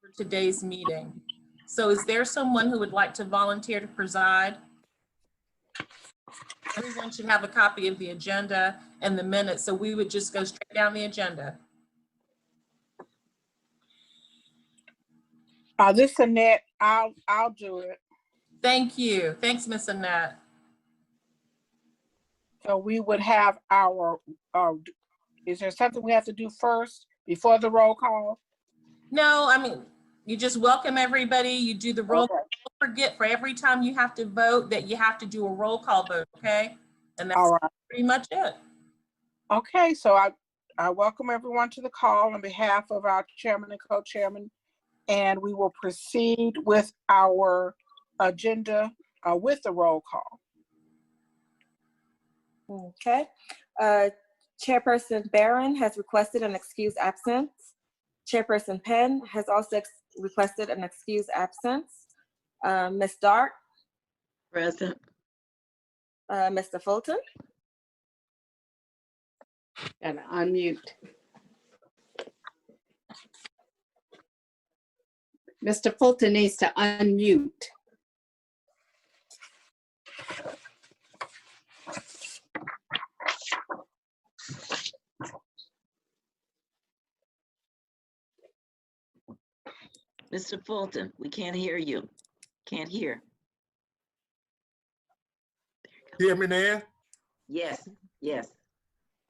for today's meeting. So is there someone who would like to volunteer to preside? Everyone should have a copy of the agenda and the minutes, so we would just go straight down the agenda. This is Annette. I'll do it. Thank you. Thanks, Miss Annette. So we would have our, is there something we have to do first before the roll call? No, I mean, you just welcome everybody. You do the roll. Okay. Don't forget, for every time you have to vote, that you have to do a roll call vote, okay? And that's All right. pretty much it. Okay, so I welcome everyone to the call on behalf of our chairman and co-chairman, and we will proceed with our agenda with the roll call. Okay. Chairperson Barron has requested an excused absence. Chairperson Penn has also requested an excused absence. Ms. Dark. Present. Mr. Fulton. And unmute. Mr. Fulton needs to unmute. Mr. Fulton, we can't hear you. Can't hear. Hear me now? Yes, yes.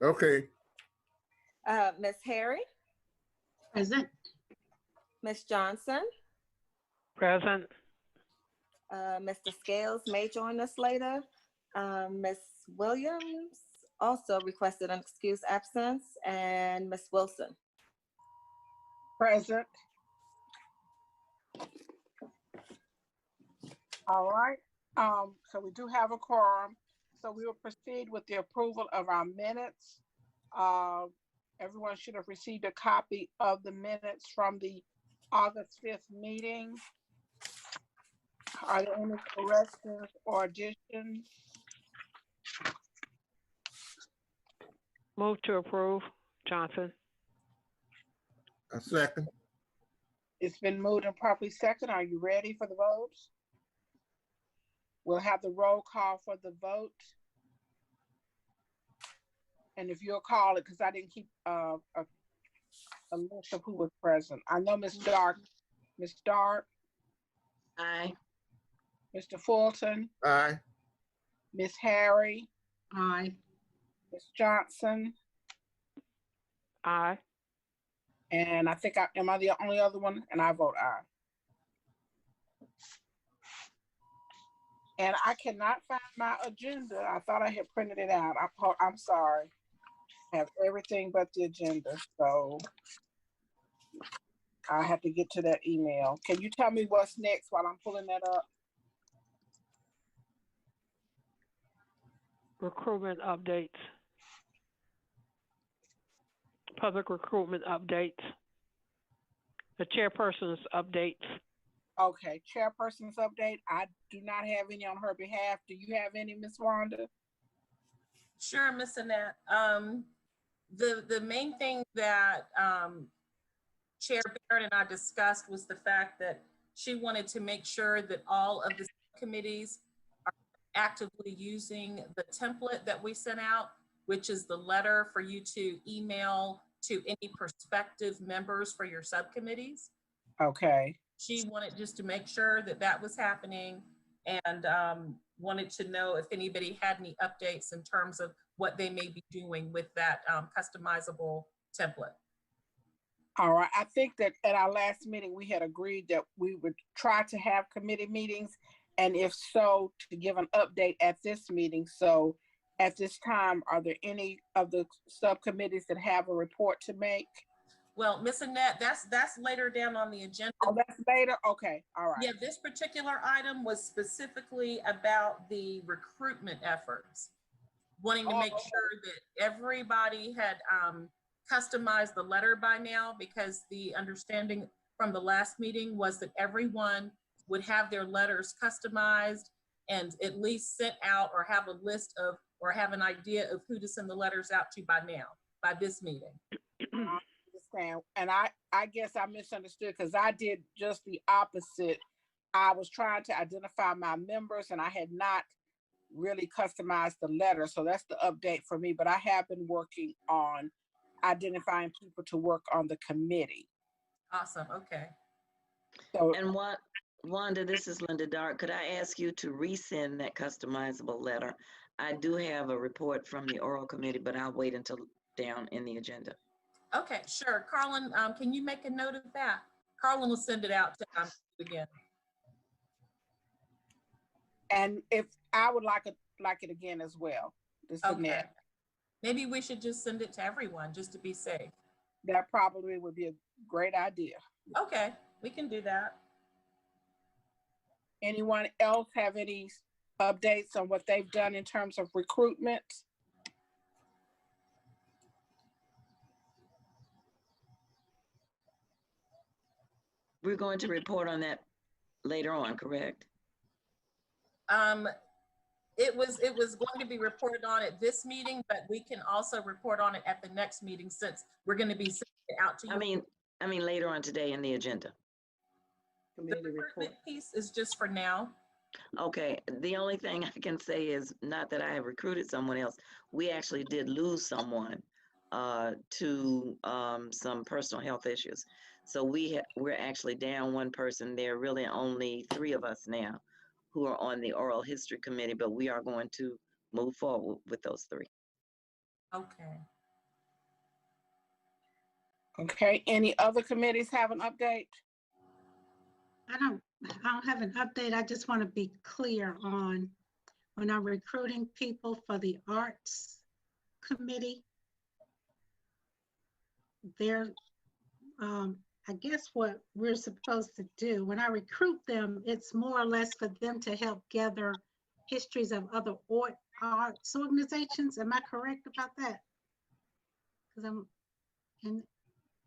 Okay. Ms. Harry. Present. Ms. Johnson. Present. Mr. Scales may join us later. Ms. Williams also requested an excused absence, and Ms. Wilson. Present. All right, so we do have a quorum. So we will proceed with the approval of our minutes. Everyone should have received a copy of the minutes from the August 5th meeting. Are there any corrections or additions? Move to approve. Johnson. A second. It's been moved and properly second. Are you ready for the votes? We'll have the roll call for the vote. And if you'll call it, because I didn't keep a list of who was present. I know Ms. Dark. Ms. Dark, Aye. Mr. Fulton, Aye. Ms. Harry, Aye. Ms. Johnson, Aye. and I think am I the only other one? And I vote aye. And I cannot find my agenda. I thought I had printed it out. I'm sorry. I have everything but the agenda, so I have to get to that email. Can you tell me what's next while I'm pulling that up? Recruitment updates. Public recruitment updates. The chairperson's updates. Okay, chairperson's update. I do not have any on her behalf. Do you have any, Ms. Wanda? Sure, Miss Annette. The main thing that Chair Barrett and I discussed was the fact that she wanted to make sure that all of the committees are actively using the template that we sent out, which is the letter for you to email to any prospective members for your subcommittees. Okay. She wanted just to make sure that that was happening, and wanted to know if anybody had any updates in terms of what they may be doing with that customizable template. All right. I think that at our last meeting, we had agreed that we would try to have committee meetings, and if so, to give an update at this meeting. So at this time, are there any of the subcommittees that have a report to make? Well, Miss Annette, that's later down on the agenda. Oh, that's later? Okay, all right. Yeah, this particular item was specifically about the recruitment efforts. Wanting to make sure that everybody had customized the letter by now, because the understanding from the last meeting was that everyone would have their letters customized and at least sent out, or have a list of, or have an idea of who to send the letters out to by now, by this meeting. understand. And I guess I misunderstood because I did just the opposite. I was trying to identify my members and I had not really customized the letter. So that's the update for me. But I have been working on identifying people to work on the committee. Awesome, okay. So And Wanda, this is Linda Dark. Could I ask you to resend that customizable letter? I do have a report from the oral committee, but I'll wait until down in the agenda. Okay, sure. Carlin, can you make a note of that? Carlin will send it out to again. and if I would like it again as well. This is Okay. Annette. Maybe we should just send it to everyone just to be safe. That probably would be a great idea. Okay, we can do that. Anyone else have any updates on what they've done in terms of recruitment? We're going to report on that later on, correct? It was going to be reported on at this meeting, but we can also report on it at the next meeting since we're going to be sending it out to you. I mean later on today in the agenda. The Committee report. recruitment piece is just for now. Okay, the only thing I can say is not that I have recruited someone else. We actually did lose someone to some personal health issues. So we're actually down one person. There are really only 3 of us now who are on the oral history committee, but we are going to move forward with those 3. Okay. Okay, any other committees have an update? I don't have an update. I just want to be clear on when I'm recruiting people for the arts committee. There, I guess what we're supposed to do, when I recruit them, it's more or less for them to help gather histories of other arts organizations. Am I correct about that? Because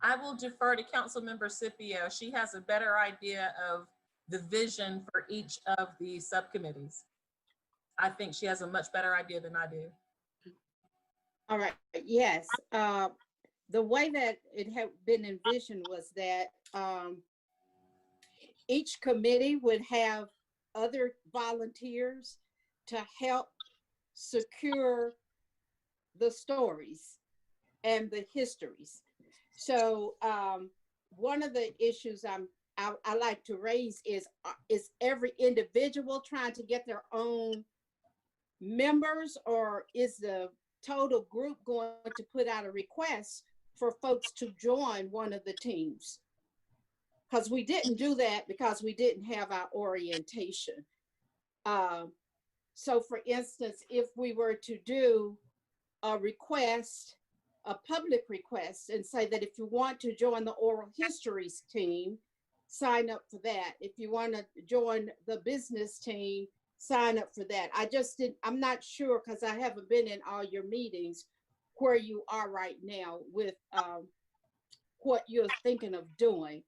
I will defer to Councilmember Scipio. She has a better idea of the vision for each of the subcommittees. I think she has a much better idea than I do. All right, yes. The way that it had been envisioned was that each committee would have other volunteers to help secure the stories and the histories. So one of the issues I like to raise is every individual trying to get their own members, or is the total group going to put out a request for folks to join one of the teams? Because we didn't do that because we didn't have our orientation. So for instance, if we were to do a request, a public request, and say that if you want to join the oral histories team, sign up for that. If you want to join the business team, sign up for that. I'm not sure because I haven't been in all your meetings where you are right now with what you're thinking of doing.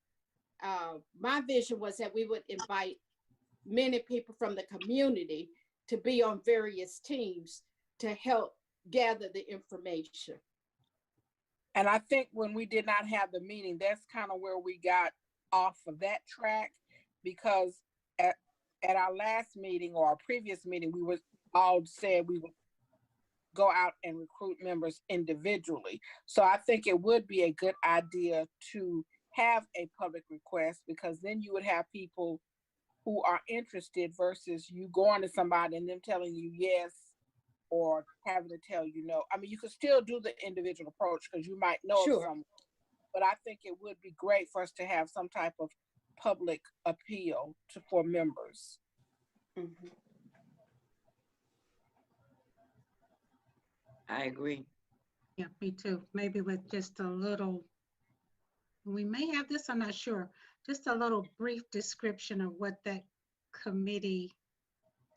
My vision was that we would invite many people from the community to be on various teams to help gather the information. And I think when we did not have the meeting, that's kind of where we got off of that track, because at our last meeting or our previous meeting, we were all said we would go out and recruit members individually. So I think it would be a good idea to have a public request, because then you would have people who are interested versus you going to somebody and them telling you yes or having to tell you no. I mean, you could still do the individual approach because you might know Sure. someone, but I think it would be great for us to have some type of public appeal for members. Mhm. I agree. yeah, me too. Maybe with just a little, we may have this, I'm not sure, just a little brief description of what that committee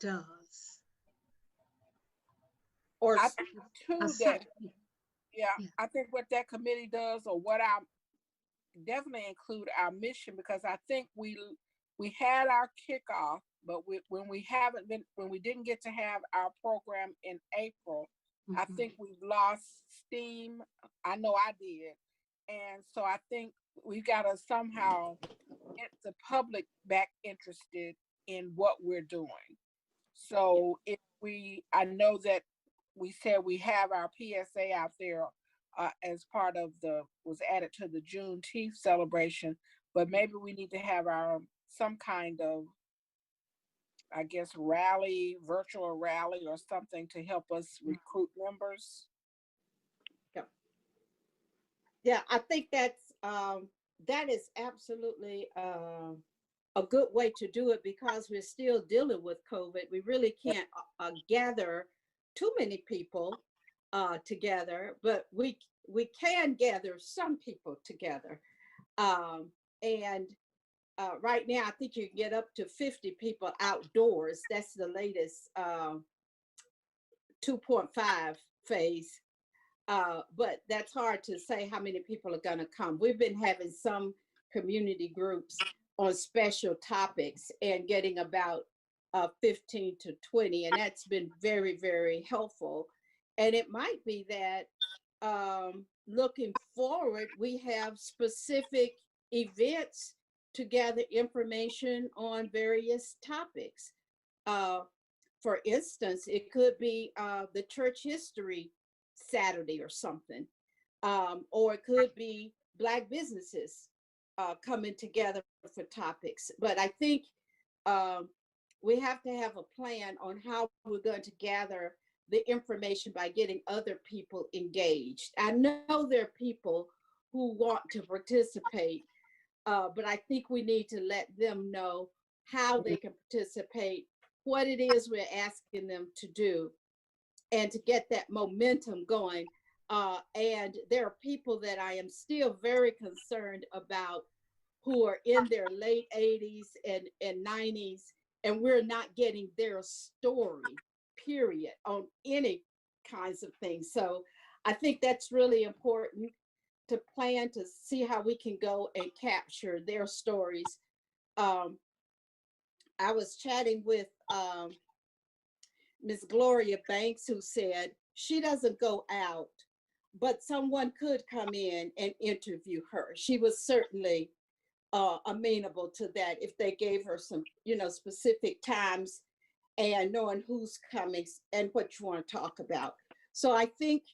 does. Or I think too A that, sec- yeah, Yeah. I think what that committee does, or what I definitely include our mission, because I think we had our kickoff, but when we didn't get to have our program in April, I Mhm. think we've lost steam. I know I did. And so I think we've got to somehow get the public back interested in what we're doing. So if I know that we said we have our PSA out there as part of was added to the Juneteenth celebration, but maybe we need to have some kind of, I guess, virtual rally or something to help us recruit members. Yeah, I think that is absolutely a good way to do it, because we're still dealing with COVID. We really can't gather too many people together, but we can gather some people together. And right now, I think you can get up to 50 people outdoors. That's the latest 2.5 phase. But that's hard to say how many people are going to come. We've been having some community groups on special topics and getting about 15 to 20, and that's been very, very helpful. And it might be that looking forward, we have specific events to gather information on various topics. For instance, it could be the church history Saturday or something, or it could be Black businesses coming together for topics. But I think we have to have a plan on how we're going to gather the information by getting other people engaged. I know there are people who want to participate, but I think we need to let them know how they can participate, what it is we're asking them to do, and to get that momentum going. And there are people that I am still very concerned about who are in their late 80s and 90s, and we're not getting their story, period, on any kinds of things. So I think that's really important to plan to see how we can go and capture their stories. I was chatting with Ms. Gloria Banks, who said she doesn't go out, but someone could come in and interview her. She was certainly amenable to that if they gave her some, specific times and knowing who's coming and what you want to talk about. So I think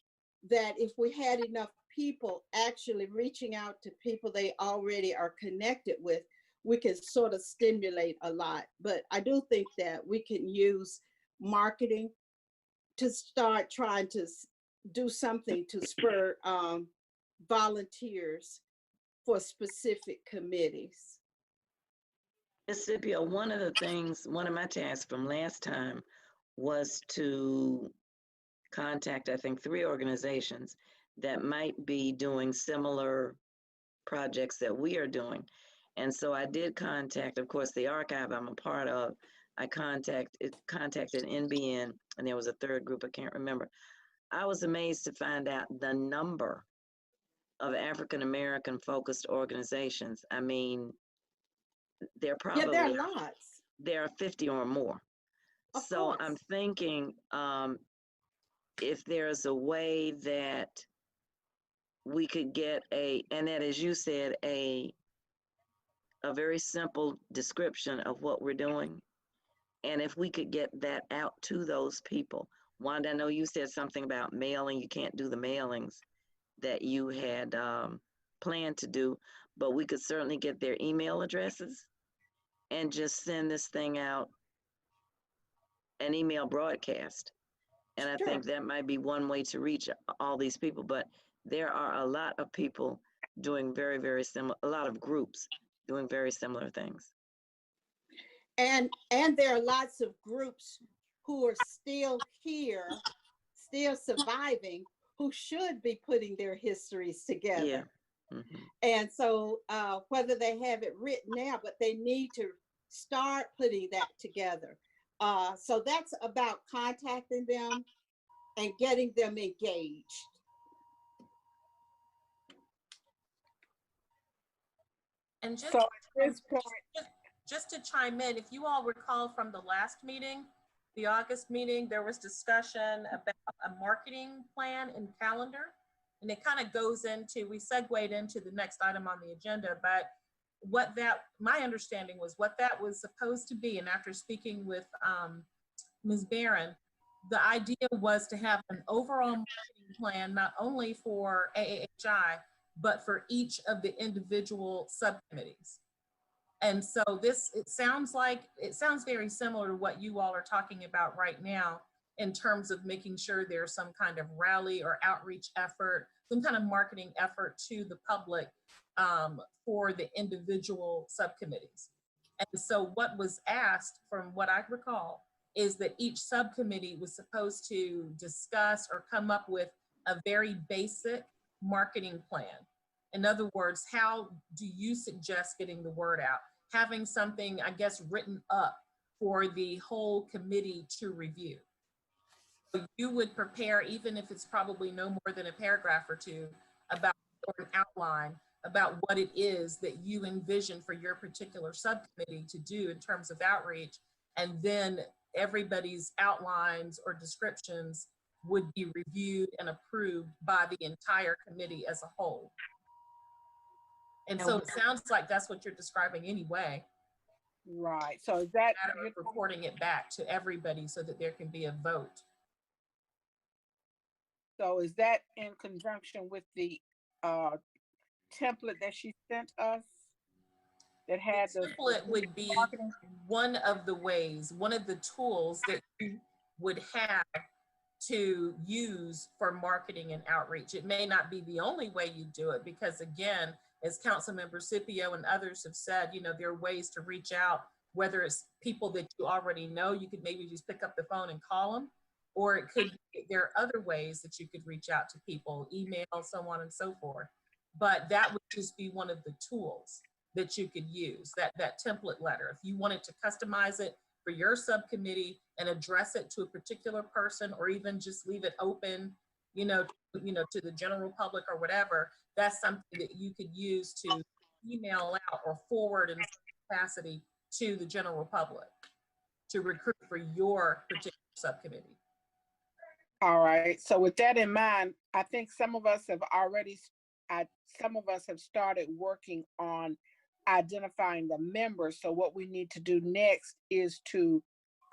that if we had enough people actually reaching out to people they already are connected with, we can sort of stimulate a lot. But I do think that we can use marketing to start trying to do something to spur volunteers for specific committees. Ms. Scipio, one of my tasks from last time was to contact, I think, 3 organizations that might be doing similar projects that we are doing. And so I did contact, of course, the archive I'm a part of. I contacted NBN, and there was a third group, I can't remember. I was amazed to find out the number of African-American focused organizations. I mean, there probably there are lots. There are 50 or more. Of so course. I'm thinking if there's a way that we could get and that, as you said, a very simple description of what we're doing. And if we could get that out to those people. Wanda, I know you said something about mailing. You can't do the mailings that you had planned to do, but we could certainly get their email addresses and just send this thing out, an email broadcast. And I think that might be one way to reach all these people. But there are a lot of people doing very, very similar, a lot of groups doing very similar things. And there are lots of groups who are still here, still surviving, who should be putting their histories together. Yeah. Mm-hmm. And so whether they have it written now, but they need to start putting that together. So that's about contacting them and getting them engaged. And just, So at this point, just to chime in, if you all recall from the last meeting, the August meeting, there was discussion about a marketing plan and calendar. And it kind of goes into, we segued into the next item on the agenda, but my understanding was what that was supposed to be. And after speaking with Ms. Barron, the idea was to have an overall marketing plan, not only for AAHI, but for each of the individual subcommittees. And so it sounds very similar to what you all are talking about right now in terms of making sure there's some kind of rally or outreach effort, some kind of marketing effort to the public for the individual subcommittees. And so what was asked, from what I recall, is that each subcommittee was supposed to discuss or come up with a very basic marketing plan. In other words, how do you suggest getting the word out? Having something, I guess, written up for the whole committee to review. So you would prepare, even if it's probably no more than a paragraph or two, about, or an outline about what it is that you envision for your particular subcommittee to do in terms of outreach. And then everybody's outlines or descriptions would be reviewed and approved by the entire committee as a whole. And so it sounds like that's what you're describing anyway. Right. So is that Matter of reporting it back to everybody so that there can be a vote. so is that in conjunction with the template that she sent us that had The template would be one of the ways, one of the tools that you would have to use for marketing and outreach. It may not be the only way you do it, because again, as Councilmember Scipio and others have said, you know, there are ways to reach out, whether it's people that you already know, you could maybe just pick up the phone and call them, or it could be, there are other ways that you could reach out to people, email, so on and so forth. But that would just be one of the tools that you could use, that template letter. If you wanted to customize it for your subcommittee and address it to a particular person, or even just leave it open, you know, to the general public or whatever, that's something that you could use to email out or forward in some capacity to the general public to recruit for your particular subcommittee. All right. So with that in mind, I think some of us have started working on identifying the members. So what we need to do next is to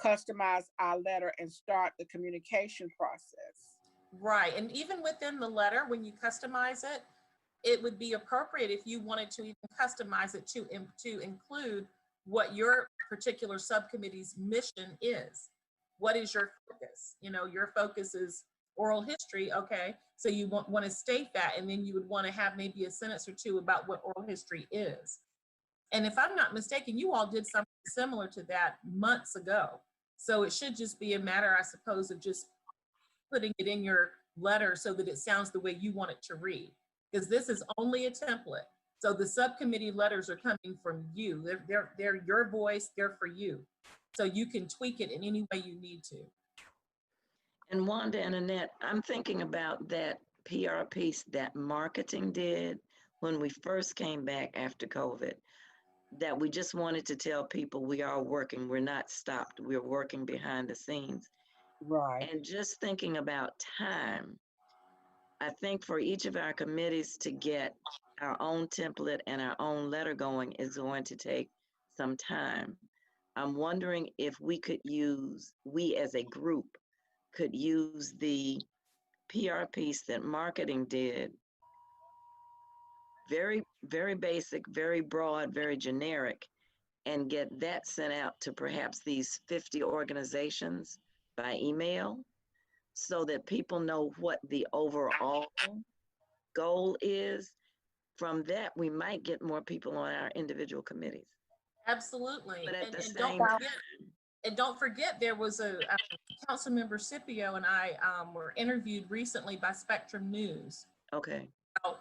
customize our letter and start the communication process. Right. And even within the letter, when you customize it, it would be appropriate if you wanted to even customize it to include what your particular subcommittee's mission is. What is your focus? You know, your focus is oral history. Okay. So you want to state that, and then you would want to have maybe a sentence or two about what oral history is. And if I'm not mistaken, you all did something similar to that months ago. So it should just be a matter, I suppose, of just putting it in your letter so that it sounds the way you want it to read. Because this is only a template. So the subcommittee letters are coming from you. They're your voice, they're for you. So you can tweak it in any way you need to. And Wanda and Annette, I'm thinking about that PR piece that marketing did when we first came back after COVID, that we just wanted to tell people we are working, we're not stopped, we're working behind the scenes. Right. And just thinking about time, I think for each of our committees to get our own template and our own letter going is going to take some time. I'm wondering if we as a group could use the PR piece that marketing did, very, very basic, very broad, very generic, and get that sent out to perhaps these 50 organizations by email, so that people know what the overall goal is. From that, we might get more people on our individual committees. Absolutely. But at the And same don't forget, there was a Councilmember Scipio and I were interviewed recently by Spectrum News Okay. about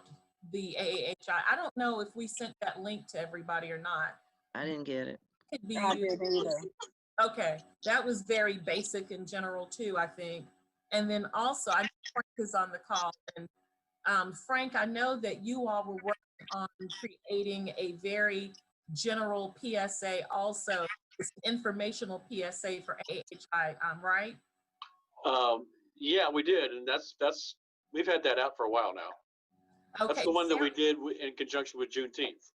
the AAHI. I don't know if we sent that link to everybody or not. I didn't get it. Could be I used. didn't either. Okay, that was very basic in general too, I think. And then also, I know Frank is on the call, and Frank, I know that you all were working on creating a very general PSA, also this informational PSA for AAHI, right? Yeah, we did, and that's we've had that out for a while now. That's Okay, the one that we Sarah- did in conjunction with Juneteenth.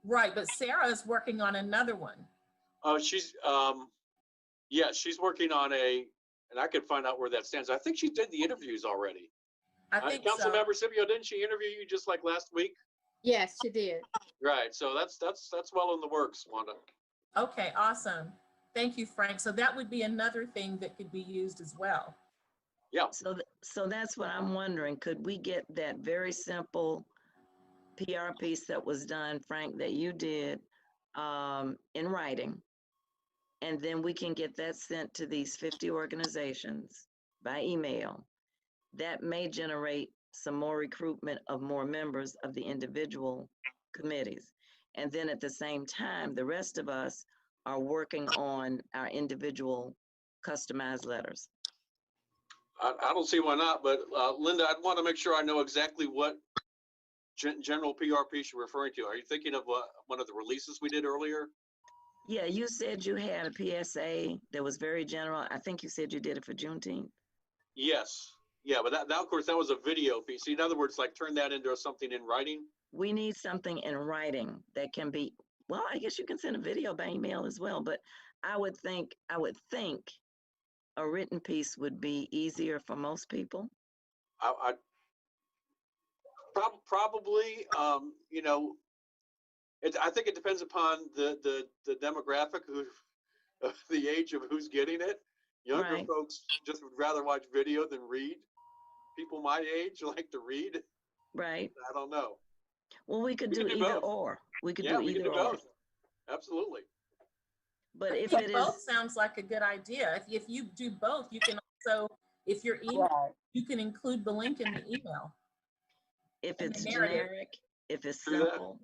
right, but Sarah is working on another one. Oh, yeah, she's working on and I can find out where that stands. I think she did the interviews already. I think so. Councilmember Scipio, didn't she interview you just like last week? Yes, she did. Right, so that's well in the works, Wanda. Okay, awesome. Thank you, Frank. So that would be another thing that could be used as well. Yeah. So that's what I'm wondering. Could we get that very simple PR piece that was done, Frank, that you did in writing? And then we can get that sent to these 50 organizations by email. That may generate some more recruitment of more members of the individual committees. And then at the same time, the rest of us are working on our individual customized letters. I don't see why not, but Linda, I'd want to make sure I know exactly what general PR piece you're referring to. Are you thinking of one of the releases we did earlier? Yeah, you said you had a PSA that was very general. I think you said you did it for Juneteenth. Yes. Yeah, but that of course, that was a video piece. See, in other words, like turn that into something in writing. We need something in writing that can be, well, I guess you can send a video by email as well, but I would think a written piece would be easier for most people. I probably, you know, I think it depends upon the demographic, the age of who's getting it. Younger Right. folks just would rather watch video than read. People my age like to read. Right. I don't know. Well, we could We do can do either both. or. We could Yeah, do we can either do or. both. Absolutely. But I if think it both is, sounds like a good idea. If you do both, you can also, if you're email, Right. you can include the link in the email. if and the it's narrative. generic, if it's True that. simple,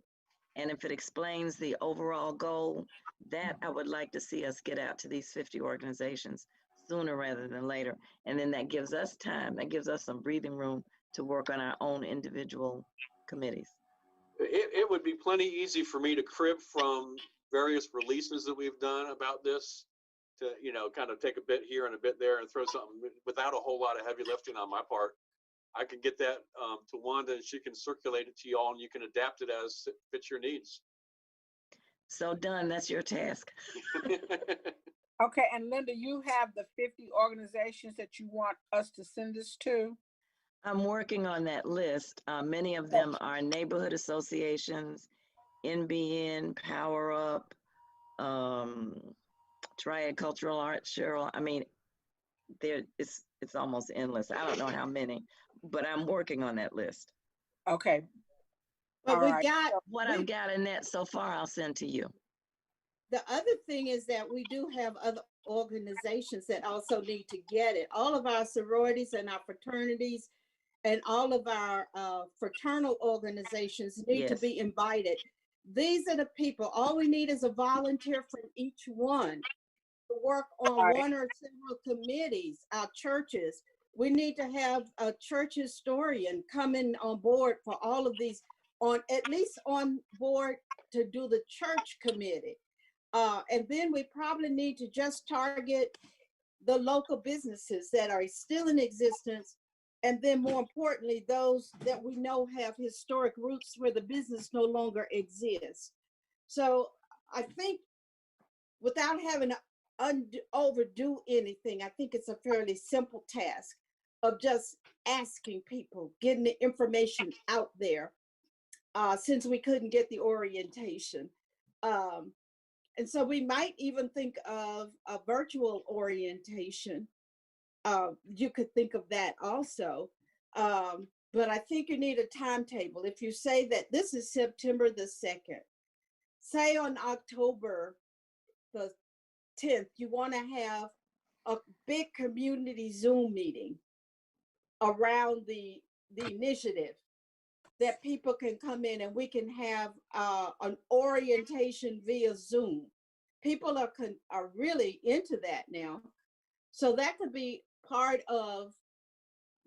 and if it explains the overall goal, that I would like to see us get out to these 50 organizations sooner rather than later. And then that gives us time, that gives us some breathing room to work on our own individual committees. It would be plenty easy for me to crib from various releases that we've done about this to, you know, kind of take a bit here and a bit there and throw something without a whole lot of heavy lifting on my part. I can get that to Wanda and she can circulate it to you all and you can adapt it as it fits your needs. So done, that's your task. Okay, and Linda, you have the 50 organizations that you want us to send this to? I'm working on that list. Many of them are neighborhood associations, NBN, Power Up, Triad Cultural Arts, Cheryl. I mean, it's almost endless. I don't know how many, but I'm working on that list. Okay. But All we've right. got, What I've got in that so far, I'll send to you. the other thing is that we do have other organizations that also need to get it. All of our sororities and our fraternities and all of our fraternal organizations need to Yes. be invited. These are the people, all we need is a volunteer from each one to work on Right. one or several committees. Our churches, we need to have a church historian coming on board for all of these, at least on board to do the church committee. And then we probably need to just target the local businesses that are still in existence. And then more importantly, those that we know have historic roots where the business no longer exists. So I think without having to overdo anything, I think it's a fairly simple task of just asking people, getting the information out there, since we couldn't get the orientation. And so we might even think of a virtual orientation. You could think of that also. But I think you need a timetable. If you say that this is September the 2nd, say on October the 10th, you want to have a big community Zoom meeting around the initiative that people can come in and we can have an orientation via Zoom. People are really into that now. So that could be part of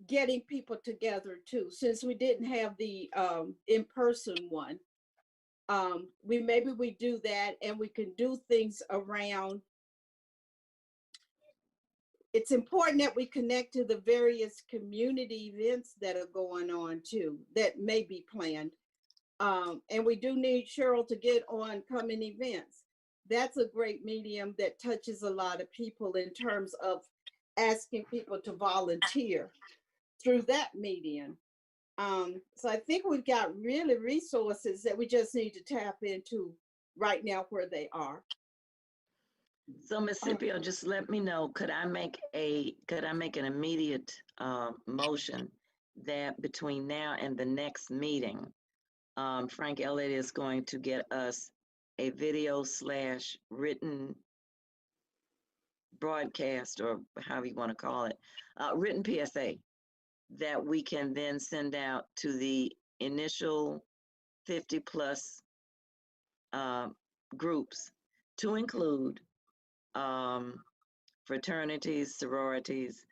getting people together too, since we didn't have the in-person one. Maybe we do that and we can do things around it's important that we connect to the various community events that are going on too, that may be planned. And we do need Cheryl to get on coming events. That's a great medium that touches a lot of people in terms of asking people to volunteer through that medium. So I think we've got really resources that we just need to tap into right now where they are. So Ms. Scipio, just let me know, could I make an immediate motion that between now and the next meeting, Frank Elliott is going to get us a video/written broadcast, or however you want to call it, written PSA that we can then send out to the initial 50+ groups, to include fraternities, sororities.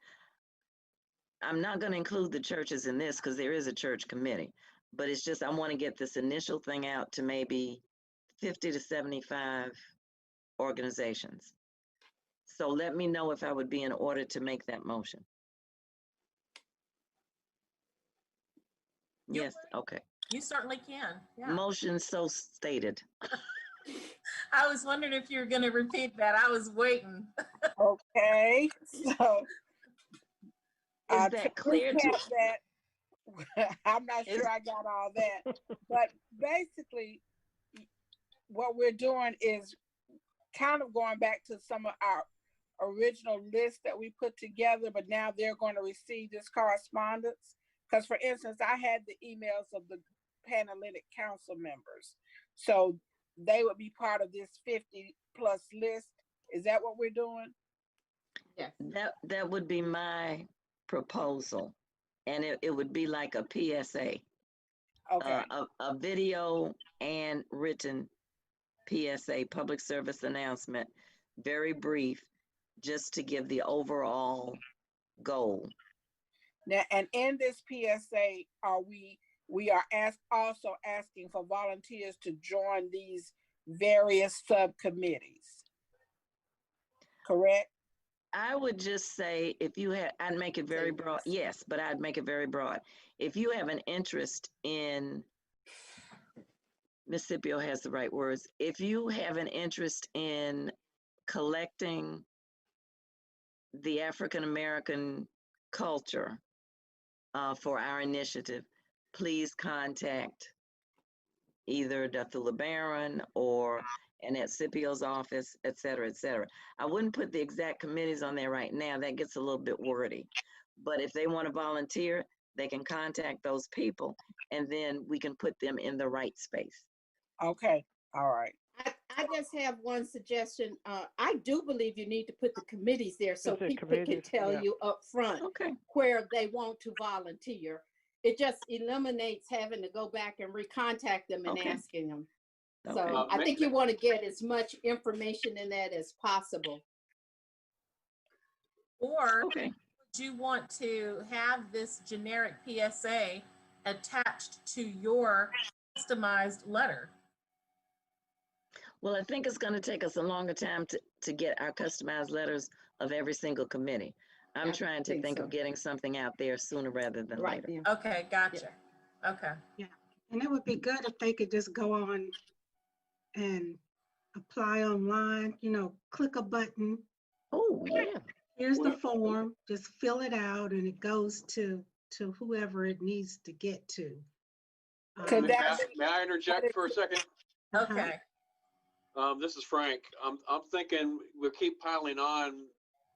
I'm not going to include the churches in this because there is a church committee, but it's just I want to get this initial thing out to maybe 50 to 75 organizations. So let me know if I would be in order to make that motion. You Yes, okay. You certainly can. Yeah. Motion so stated. I was wondering if you were going to repeat that. I was waiting. Okay, so. Is to that clear to? recap that, I'm not sure I got all that, but basically what we're doing is kind of going back to some of our original lists that we put together, but now they're going to receive this correspondence. Because for instance, I had the emails of the Panhellenic Council members. So they would be part of this 50+ list. Is that what we're doing? Yes. That would be my proposal. And it would be like a PSA. Okay. A video and written PSA, public service announcement, very brief, just to give the overall goal. Now, and in this PSA, we are also asking for volunteers to join these various subcommittees. Correct? I would just say if you had, I'd make it very broad. Yes, but I'd make it very broad. If you have an interest in, Ms. Scipio has the right words. If you have an interest in collecting the African American culture for our initiative, please contact either Dr. LeBaron or Annette Scipio's office, et cetera, et cetera. I wouldn't put the exact committees on there right now. That gets a little bit wordy. But if they want to volunteer, they can contact those people, and then we can put them in the right space. Okay. All right. I just have one suggestion. I do believe you need to put the committees there so people can tell you up front where they want to volunteer. It just eliminates having to go back and recontact them and asking them. So I think you want to get as much information in that as possible. Or would you want to have this generic PSA attached to your customized letter? Well, I think it's going to take us a longer time to get our customized letters of every single committee. I'm trying to think of getting something out there sooner rather than later. Yeah. Okay, gotcha. Yeah. Okay. Yeah, and it would be good if they could just go on and apply online, click a button. Oh, yeah. Here's the form, just fill it out and it goes to whoever it needs to get to. May I interject for a second? Okay. This is Frank. I'm thinking we'll keep piling on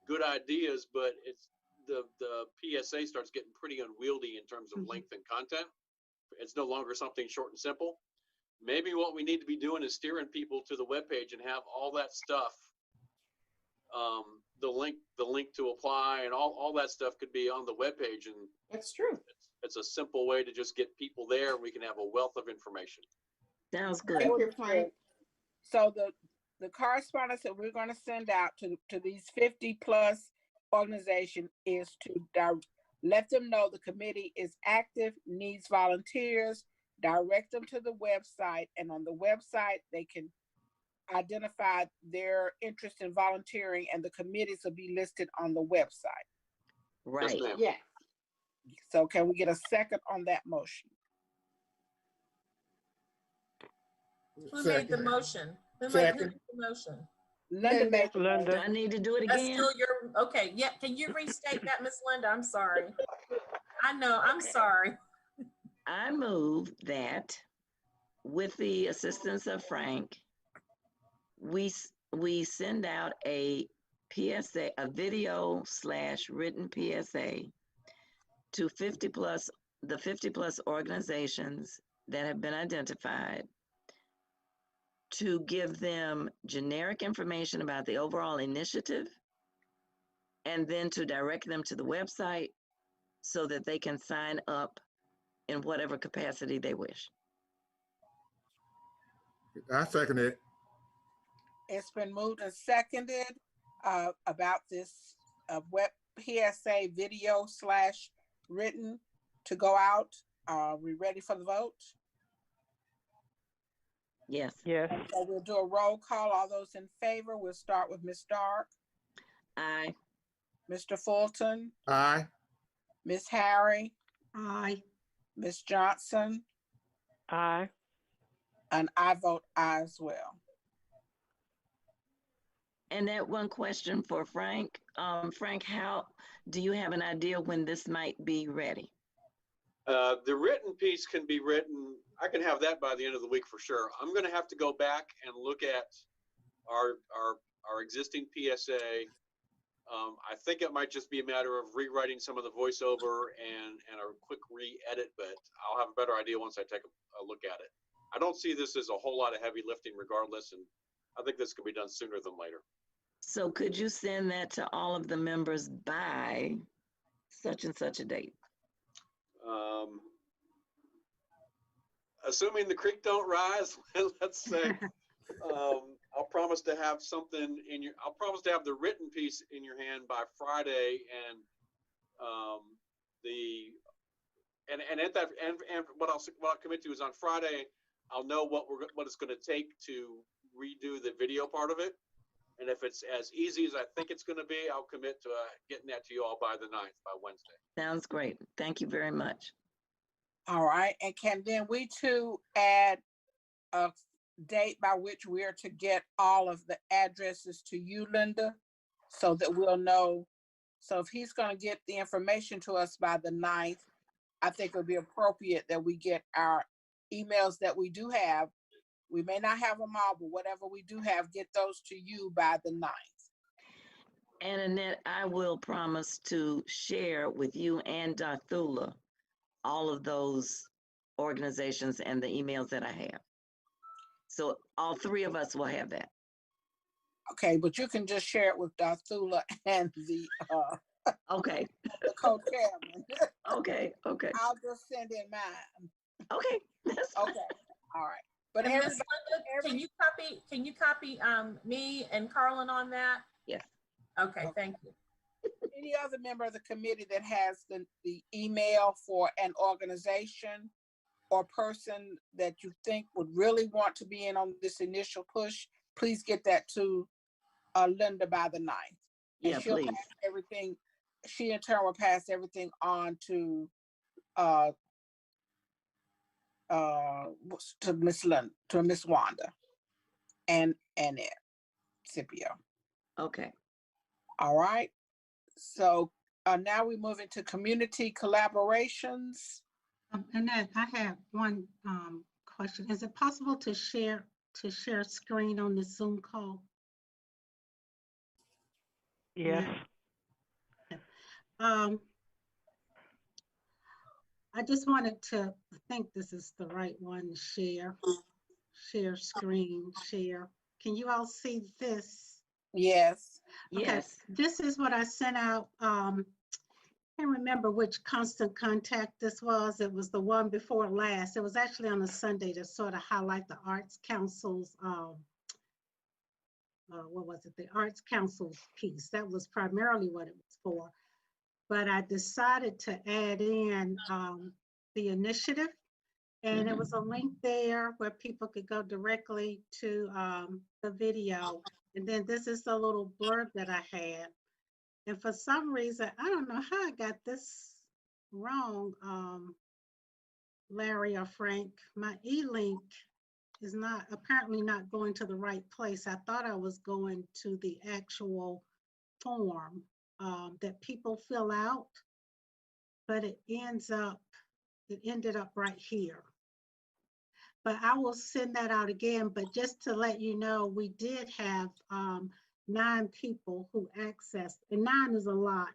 good ideas, but it's the PSA starts getting pretty unwieldy in terms of length and content. It's no longer something short and simple. Maybe what we need to be doing is steering people to the webpage and have all that stuff. The link to apply and all that stuff could be on the webpage, and that's true. It's a simple way to just get people there, and we can have a wealth of information. Sounds good. Thank you, Frank. So the correspondence that we're going to send out to these 50+ organizations is to let them know the committee is active, needs volunteers, direct them to the website, and on the website they can identify their interest in volunteering, and the committees will be listed on the website. Right. ma'am. Yeah. So can we get a second on that motion? Who made the Second. motion? Who Second. made the motion? Linda Linda. made the motion. Linda. Do I need to do it That's again? still your, okay, yeah, can you restate that, Miss Linda? I'm sorry. I know, I'm Okay. sorry. I move that with the assistance of Frank, we send out a PSA, a video / written PSA to the 50 plus organizations that have been identified, to give them generic information about the overall initiative, and then to direct them to the website so that they can sign up in whatever capacity they wish. I second it. It's been moved and seconded about this web PSA video / written to go out. Are we ready for the vote? Yes. Yes. So we'll do a roll call. All those in favor, we'll start with Ms. Dark, Aye. Mr. Fulton, Aye. Ms. Harry, Aye. Ms. Johnson, Aye. and I vote aye as well. And that one question for Frank. Frank, how do you have an idea when this might be ready? The written piece can be written, I can have that by the end of the week for sure. I'm gonna have to go back and look at our existing PSA. I think it might just be a matter of rewriting some of the voiceover and a quick re-edit, but I'll have a better idea once I take a look at it. I don't see this as a whole lot of heavy lifting regardless, and I think this can be done sooner than later. So could you send that to all of the members by such and such a date? Assuming the creek don't rise, let's say, I'll promise to have something I'll promise to have the written piece in your hand by Friday, and what I'll commit to is on Friday, I'll know what it's going to take to redo the video part of it. And if it's as easy as I think it's going to be, I'll commit to getting that to you all by the 9th, by Wednesday. Sounds great. Thank you very much. All right, and can then we too add a date by which we are to get all of the addresses to you, Linda, so that we'll know. So if he's going to get the information to us by the 9th, I think it would be appropriate that we get our emails that we do have. We may not have them all, but whatever we do have, get those to you by the 9th. And Annette, I will promise to share with you and Darthula all of those organizations and the emails that I have. So all three of us will have that. Okay, but you can just share it with Darthula and the Okay. the co-chairman. Okay. Okay. I'll just send in mine. Okay. That's fine. Okay, all right. But And Ms. everybody, Linda, can you copy me and Carlin on that? Yes. Okay, thank you. any other member of the committee that has the email for an organization or person that you think would really want to be in on this initial push, please get that to Linda by the 9th. And Yeah, she'll please. pass everything, she in turn will pass everything on to Miss Linda, to Miss Wanda and Scipio. Okay. All right. So now we move into community collaborations. Annette, I have one question. Is it possible to share screen on the Zoom call? Yes. I just wanted to, I think this is the right one, share screen, share. Can you all see this? Yes. Okay, Yes. this is what I sent out. I can't remember which constant contact this was. It was the one before last. It was actually on a Sunday to sort of highlight the Arts Council's, what was it? The Arts Council's piece. That was primarily what it was for. But I decided to add in the initiative. And it was a link there where people could go directly to the video. And then this is the little blurb that I had. And for some reason, I don't know how I got this wrong, Larry or Frank. My e-link is apparently not going to the right place. I thought I was going to the actual form that people fill out, but it ended up right here. But I will send that out again. But just to let you know, we did have 9 people who accessed, and 9 is a lot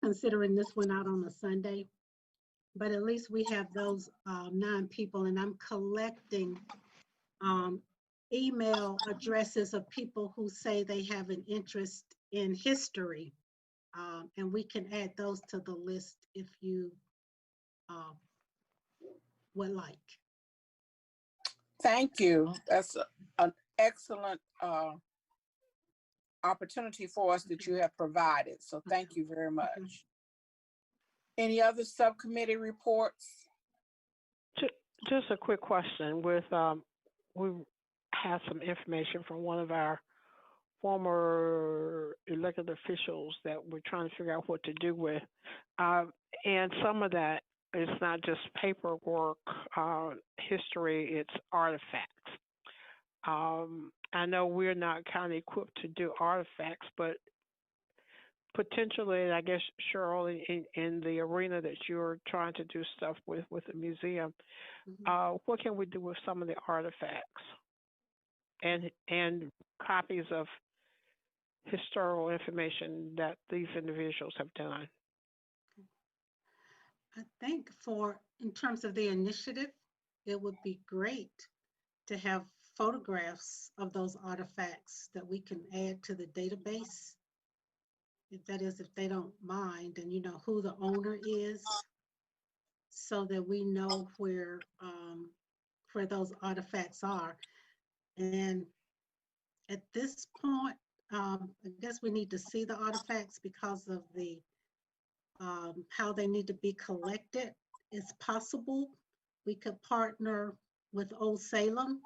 considering this went out on a Sunday. But at least we have those 9 people, and I'm collecting email addresses of people who say they have an interest in history. And we can add those to the list if you would like. Thank you. That's an excellent opportunity for us that you have provided. So thank you very much. Any other subcommittee reports? Just a quick question. With we had some information from one of our former elected officials that we're trying to figure out what to do with, and some of that is not just paperwork, history; it's artifacts. I know we're not kind of equipped to do artifacts, but potentially, I guess, Cheryl, in the arena that you're trying to do stuff with the museum, what can we do with some of the artifacts and copies of historical information that these individuals have done? I think in terms of the initiative, it would be great to have photographs of those artifacts that we can add to the database. If they don't mind, and you know who the owner is, so that we know where those artifacts are. And at this point, I guess we need to see the artifacts because of the how they need to be collected. It's possible we could partner with Old Salem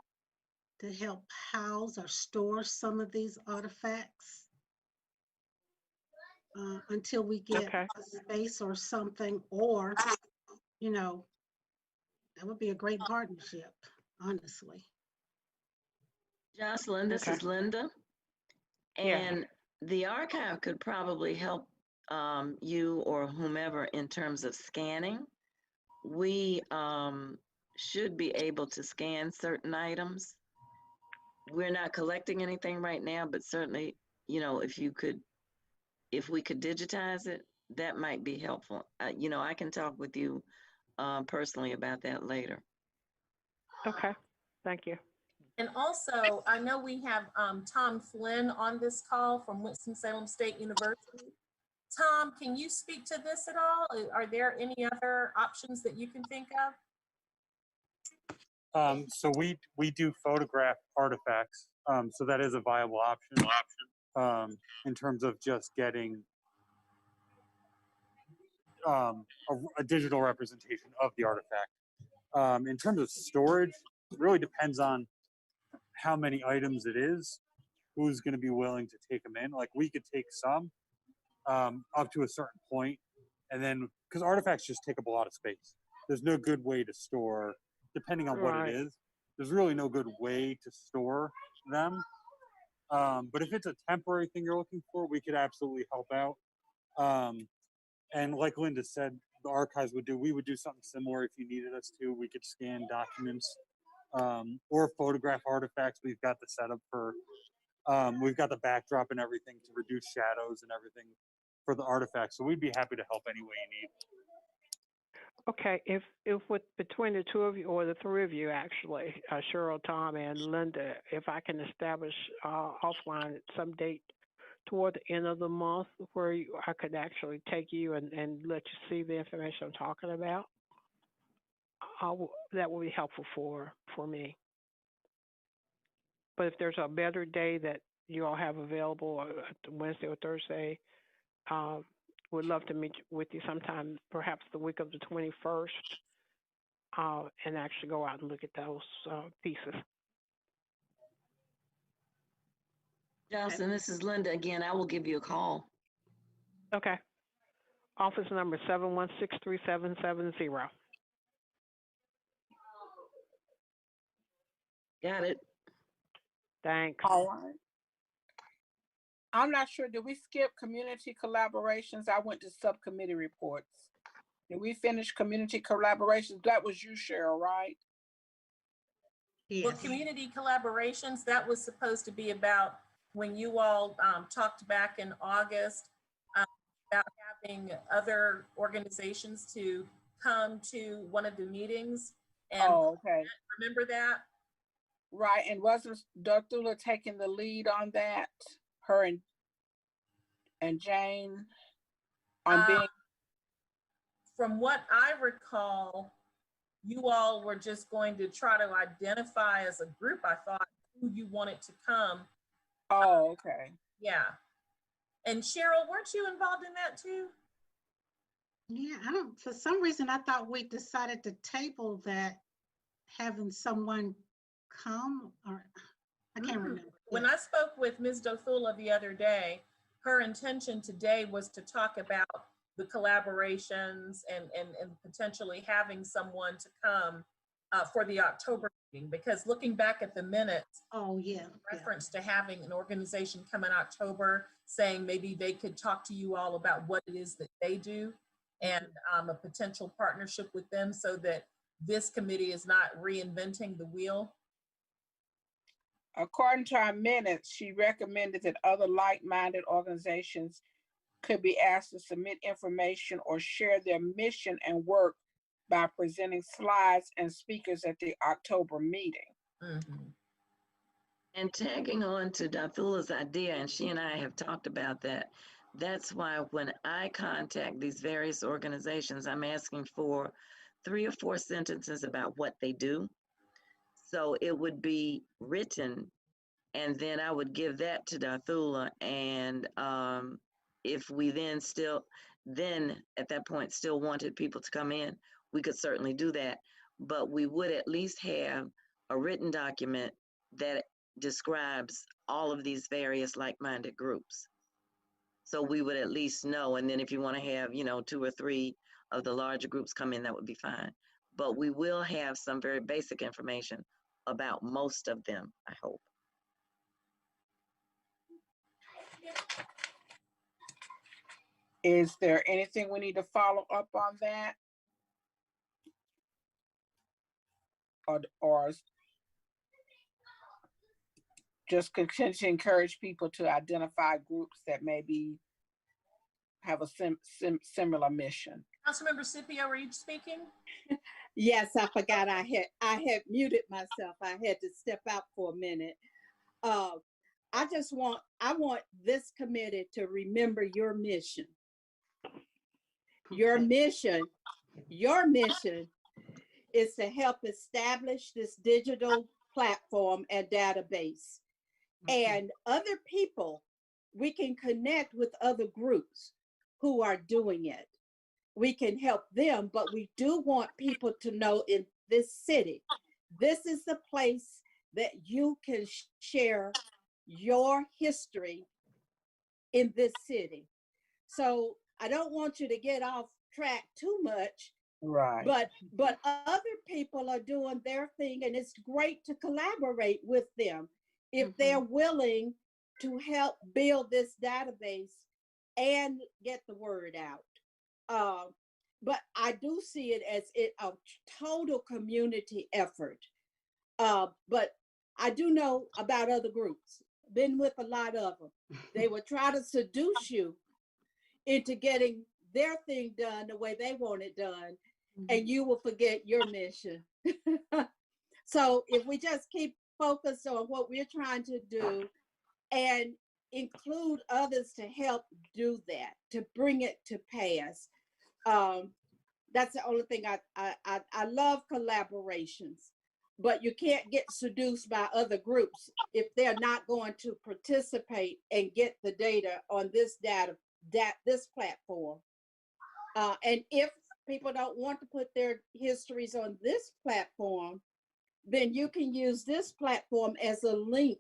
to help house or store some of these artifacts until we get a space or something, or, you know, that would be a great partnership, honestly. Jocelyn, this is Linda. And the archive could probably help you or whomever in terms of scanning. We should be able to scan certain items. We're not collecting anything right now, but certainly, you know, if we could digitize it, that might be helpful. You know, I can talk with you personally about that later. Okay, thank you. And also, I know we have Tom Flynn on this call from Winston-Salem State University. Tom, can you speak to this at all? Are there any other options that you can think of? So we do photograph artifacts. So that is a viable option in terms of just getting a digital representation of the artifact. In terms of storage, it really depends on how many items it is, who's going to be willing to take them in. Like we could take some up to a certain point, and then because artifacts just take up a lot of space. There's no good way to store, depending on what it is. There's really no good way to store them. But if it's a temporary thing you're looking for, we could absolutely help out. And like Linda said, the archives we would do something similar if you needed us to. We could scan documents or photograph artifacts. We've got the setup for, we've got the backdrop and everything to reduce shadows and everything for the artifacts. So we'd be happy to help any way you need. Okay, if with between the two of you or the three of you actually, Cheryl, Tom, and Linda, if I can establish offline at some date toward the end of the month where I could actually take you and let you see the information I'm talking about, that will be helpful for me. But if there's a better day that you all have available, Wednesday or Thursday, would love to meet with you sometime, perhaps the week of the 21st, and actually go out and look at those pieces. Johnson, this is Linda again. I will give you a call. Okay. Office number 7163770. Got it. Thanks. All right. I'm not sure, did we skip community collaborations? I went to subcommittee reports. Did we finish community collaborations? That was you, Cheryl, right? Well, community collaborations, that was supposed to be about when you all talked back in August about having other organizations to come to one of the meetings. And Oh, okay. remember that? Right, and wasn't Darthula taking the lead on that? Her and Jane on being. From what I recall, you all were just going to try to identify as a group, I thought, who you wanted to come. Oh, okay. Yeah. And Cheryl, weren't you involved in that too? Yeah, for some reason, I thought we decided to table that, having someone come, or I can't remember. When I spoke with Ms. Dothula the other day, her intention today was to talk about the collaborations and potentially having someone to come for the October meeting, because looking back at the minutes, reference to having an organization come in October saying maybe they could talk to you all about what it is that they do and a potential partnership with them so that this committee is not reinventing the wheel. According to our minutes, she recommended that other like-minded organizations could be asked to submit information or share their mission and work by presenting slides and speakers at the October meeting. And tagging on to Darthula's idea, and she and I have talked about that, that's why when I contact these various organizations, I'm asking for 3 or 4 sentences about what they do. So it would be written, and then I would give that to Darthula, and if we then at that point still wanted people to come in, we could certainly do that. But we would at least have a written document that describes all of these various like-minded groups. So we would at least know, and then if you want to have, 2 or 3 of the larger groups come in, that would be fine. But we will have some very basic information about most of them, I hope. Is there anything we need to follow up on that? Or just continue to encourage people to identify groups that maybe have a similar mission? Councilmember Scipio, are you speaking? Yes, I forgot I had muted myself. I had to step out for a minute. I want this committee to remember your mission. Your mission is to help establish this digital platform and database. And other people, we can connect with other groups who are doing it. We can help them, but we do want people to know in this city, this is the place that you can share your history in this city. So I don't want you to get off track too much, right? But other people are doing their thing, and it's great to collaborate with them if they're willing to help build this database and get the word out. But I do see it as a total community effort. But I do know about other groups, been with a lot of them. They will try to seduce you into getting their thing done the way they want it done, and you will forget your mission. So if we just keep focused on what we're trying to do and include others to help do that, to bring it to pass, that's the only thing. I love collaborations, but you can't get seduced by other groups if they're not going to participate and get the data on this this platform. And if people don't want to put their histories on this platform, then you can use this platform as a link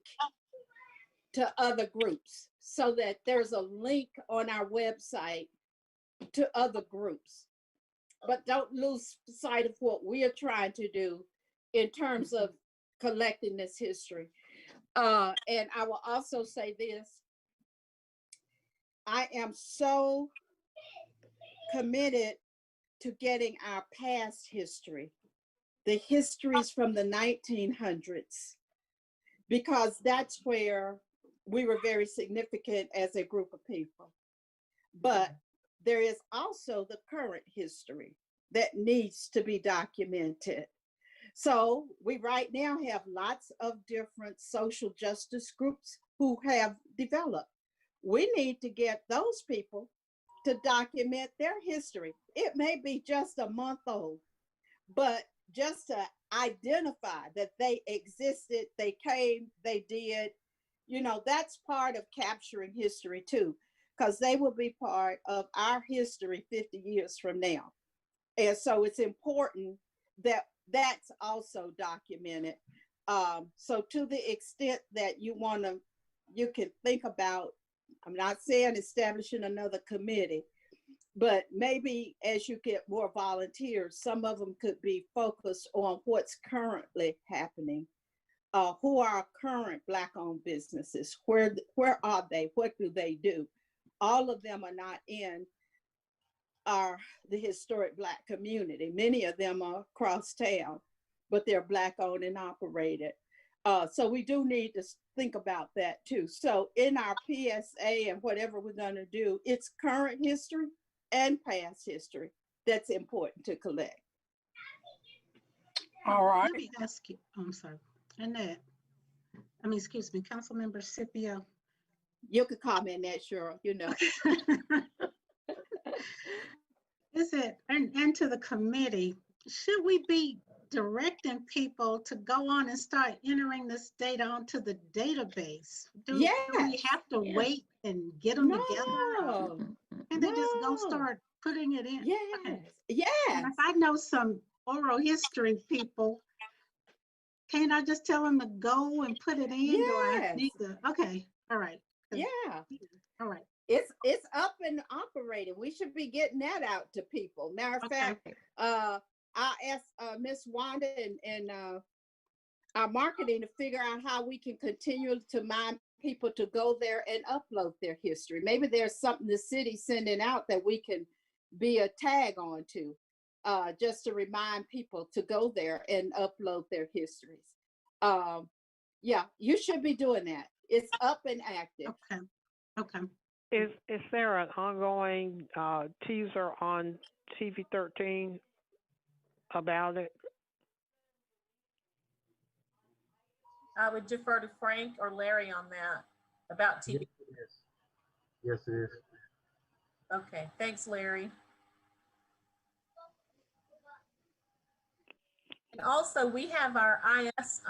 to other groups so that there's a link on our website to other groups. But don't lose sight of what we are trying to do in terms of collecting this history. And I will also say this. I am so committed to getting our past history, the histories from the 1900s, because that's where we were very significant as a group of people. But there is also the current history that needs to be documented. So we right now have lots of different social justice groups who have developed. We need to get those people to document their history. It may be just a month old, but just to identify that they existed, they came, they did, you know, that's part of capturing history too, because they will be part of our history 50 years from now. And so it's important that that's also documented. So to the extent that you want to, you can think about, I'm not saying establishing another committee, but maybe as you get more volunteers, some of them could be focused on what's currently happening. Who are current Black-owned businesses? Where are they? What do they do? All of them are not in the historic Black community. Many of them are across town, but they're Black-owned and operated. So we do need to think about that too. So in our PSA and whatever we're going to do, it's current history and past history that's important to collect. All right. Let me ask you, I'm sorry, Annette, excuse me, Councilmember Scipio. You could comment that, Cheryl, you know. Is it, and to the committee, should we be directing people to go on and start entering this data onto the database? Do we have to wait and get them together? And they just go start putting it in? Yes, Okay. yes. And if I know some oral history people, can't I just tell them to go and put it in? Yes. Do I need to? Okay, all right. Yeah. All right. It's up and operating. We should be getting that out to people. Matter of fact, I asked Miss Wanda and our marketing to figure out how we can continue to mind people to go there and upload their history. Maybe there's something the city's sending out that we can be a tag on to, just to remind people to go there and upload their histories. Yeah, you should be doing that. It's up and active. Okay. Okay. Is there an ongoing teaser on TV 13 about it? I would defer to Frank or Larry on that about TV. Yes, it is. Okay, thanks, Larry. And also, we have our IS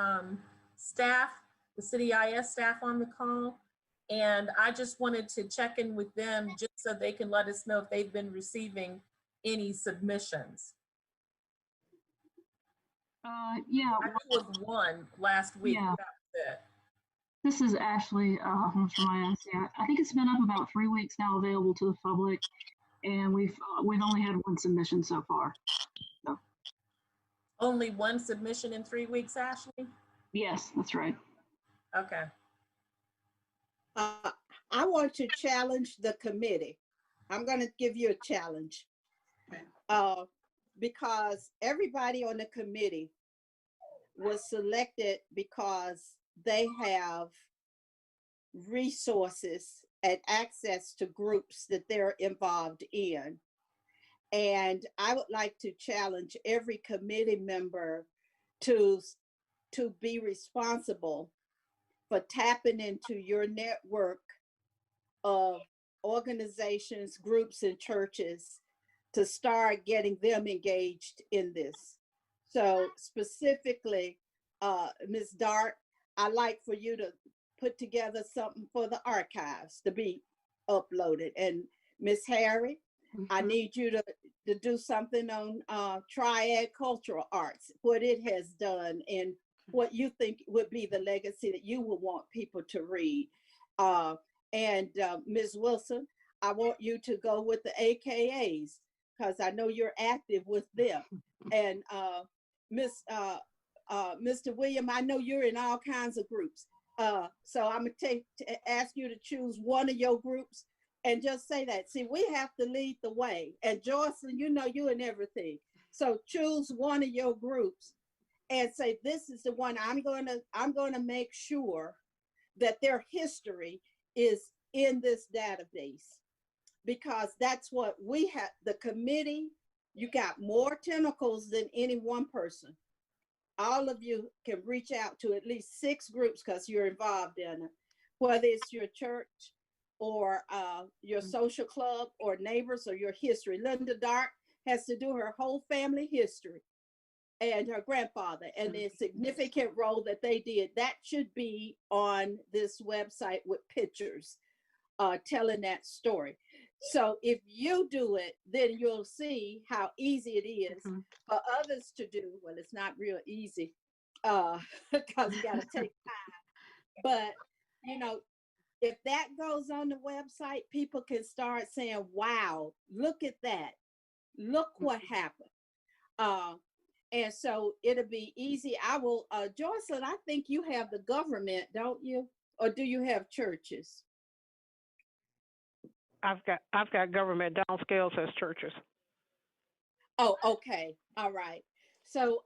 staff, the city IS staff on the call. And I just wanted to check in with them just so they can let us know if they've been receiving any submissions. Yeah. I think it was one last week. Yeah. That was it. This is Ashley Holmes from IS. Yeah, I think it's been up about 3 weeks now, available to the public, and we've only had one submission so far. So. Only one submission in 3 weeks, Ashley? Yes, that's right. Okay. I want to challenge the committee. I'm going to give you a challenge. Because everybody on the committee was selected because they have resources and access to groups that they're involved in. And I would like to challenge every committee member to be responsible for tapping into your network of organizations, groups, and churches to start getting them engaged in this. So specifically, Ms. Dart, I'd like for you to put together something for the archives to be uploaded. And Ms. Harry, I need you to do something on triad cultural arts, what it has done and what you think would be the legacy that you would want people to read. And Ms. Wilson, I want you to go with the AKAs because I know you're active with them. And Mr. William, I know you're in all kinds of groups. So I'm gonna ask you to choose one of your groups and just say that. See, we have to lead the way. And Joycelyn, you know you in everything. So choose one of your groups and say, this is the one I'm gonna make sure that their history is in this database, because that's what we have. The committee, you got more tentacles than any one person. All of you can reach out to at least 6 groups because you're involved in it, whether it's your church or your social club or neighbors or your history. Linda Dark has to do her whole family history and her grandfather and the significant role that they did. That should be on this website with pictures telling that story. So if you do it, then you'll see how easy it is for others to do. Well, it's not real easy because you got to take time. But, you know, if that goes on the website, people can start saying, wow, look at that. Look what happened. And so it'll be easy. I will, Joycelyn, I think you have the government, don't you? Or do you have churches? I've got government downscales as churches. Oh, okay. All right. So,